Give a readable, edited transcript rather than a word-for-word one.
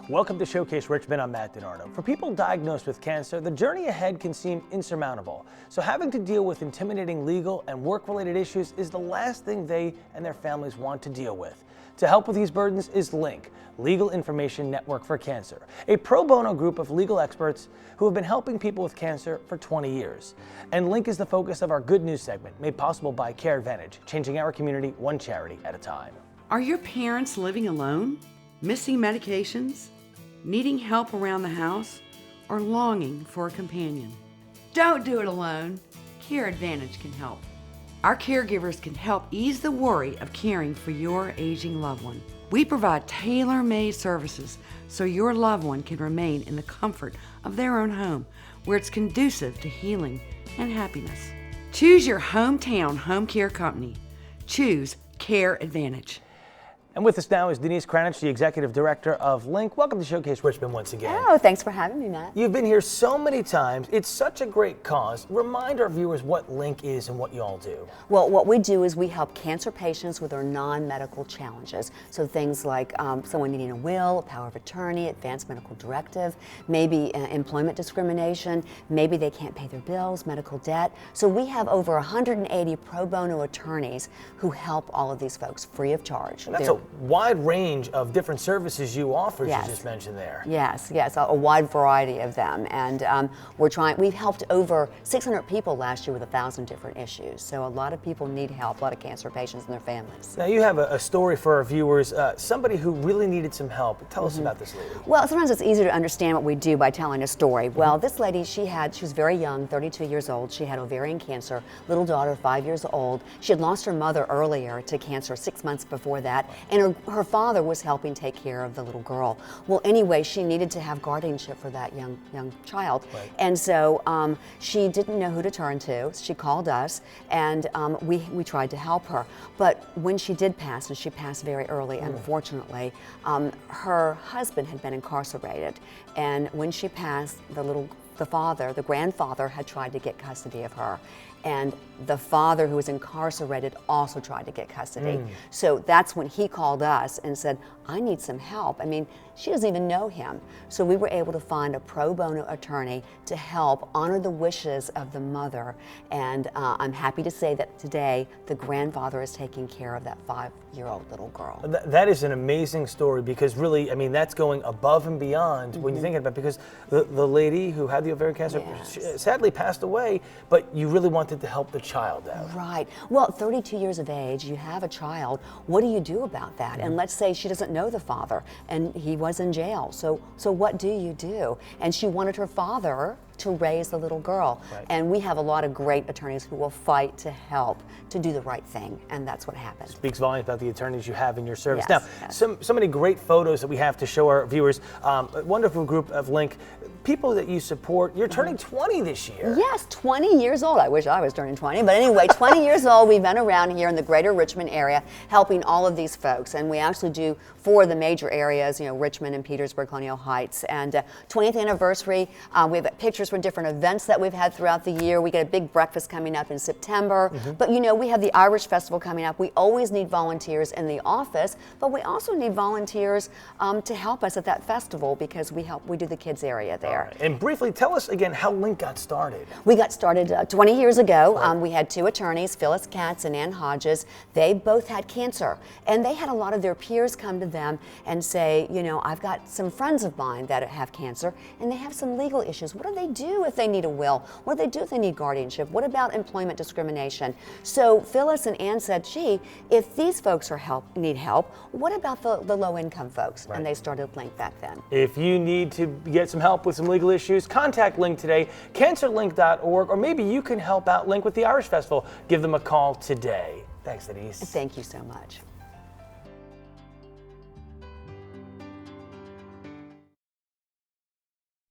Welcome to Showcase Richmond. I'm Matt DiNardo. For people diagnosed with cancer, the journey ahead can seem insurmountable. So having to deal with intimidating legal and work-related issues is the last thing they and their families want to deal with. To help with these burdens is LINC, Legal Information Network for Cancer, a pro bono group of legal experts who have been helping people with cancer for 20 years. And LINC is the focus of our Good News segment, made possible by Care Advantage, changing our community one charity at a time. Are your parents living alone, missing medications, needing help around the house, or longing for a companion? Don't do it alone. Care Advantage can help. Our caregivers can help ease the worry of caring for your aging loved one. We provide tailor-made services so your loved one can remain in the comfort of their own home, where it's conducive to healing and happiness. Choose your hometown home care company. Choose Care Advantage. And with us now is Denise Kranich, the Executive Director of LINC. Welcome to Showcase Richmond once again. Oh, thanks for having me, Matt. You've been here so many times. It's such a great cause. Remind our viewers what LINC is and what you all do. Well, what we do is we help cancer patients with their non-medical challenges. So things like someone needing a will, a power of attorney, advanced medical directive, maybe employment discrimination, maybe they can't pay their bills, medical debt. So we have over 180 pro bono attorneys who help all of these folks free of charge. And that's a wide range of different services you offer, as Yes. you just mentioned there. Yes, a wide variety of them. And we've helped over 600 people last year with 1,000 different issues. So a lot of people need help, a lot of cancer patients and their families. Now you have a story for our viewers, somebody who really needed some help. Tell us about this lady. Well, sometimes it's easier to understand what we do by telling a story. Well, this lady, she was very young, 32 years old. She had ovarian cancer, little daughter, 5 years old. She had lost her mother earlier to cancer 6 months before that, and her father was helping take care of the little girl. Well, anyway, she needed to have guardianship for that young child. Right. And so she didn't know who to turn to. She called us, and we tried to help her. But when she did pass, and she passed very early, unfortunately, her husband had been incarcerated. And when she passed, the grandfather had tried to get custody of her. And the father, who was incarcerated, also tried to get custody. So that's when he called us and said, I need some help. I mean, she doesn't even know him. So we were able to find a pro bono attorney to help honor the wishes of the mother. And I'm happy to say that today the grandfather is taking care of that 5-year-old little girl. That is an amazing story, because really, I mean, that's going above and beyond when you think about it, because the lady who had the ovarian cancer sadly passed away, but you really wanted to help the child out. Right. Well, 32 years of age, you have a child. What do you do about that? And let's say she doesn't know the father, and he was in jail. So what do you do? And she wanted her father to raise the little girl. Right. And we have a lot of great attorneys who will fight to help to do the right thing, and that's what happened. Speaks volumes about the attorneys you have in your service. Yes, Now, yes. so many great photos that we have to show our viewers. A wonderful group of LINC, people that you support. You're turning 20 this year. Yes, 20 years old. I wish I was turning 20, but anyway, 20 years old. We've been around here in the greater Richmond area helping all of these folks, and we actually do 4 of the major areas, Richmond and Petersburg, Colonial Heights. And 20th anniversary, we have pictures from different events that we've had throughout the year. We get a big breakfast coming up in September, but we have the Irish Festival coming up. We always need volunteers in the office, but we also need volunteers to help us at that festival, because we do the kids area there. Right. And briefly, tell us again how LINC got started. We got started 20 years ago. We had 2 attorneys, Phyllis Katz and Ann Hodges. They both had cancer, and they had a lot of their peers come to them and say, I've got some friends of mine that have cancer, and they have some legal issues. What do they do if they need a will? What do they do if they need guardianship? What about employment discrimination? So Phyllis and Ann said, gee, if these folks need help, what about the low-income folks? Right. And they started LINC back then. If you need to get some help with some legal issues, contact LINC today, cancerlink.org, or maybe you can help out LINC with the Irish Festival. Give them a call today. Thanks, Denise. Thank you so much.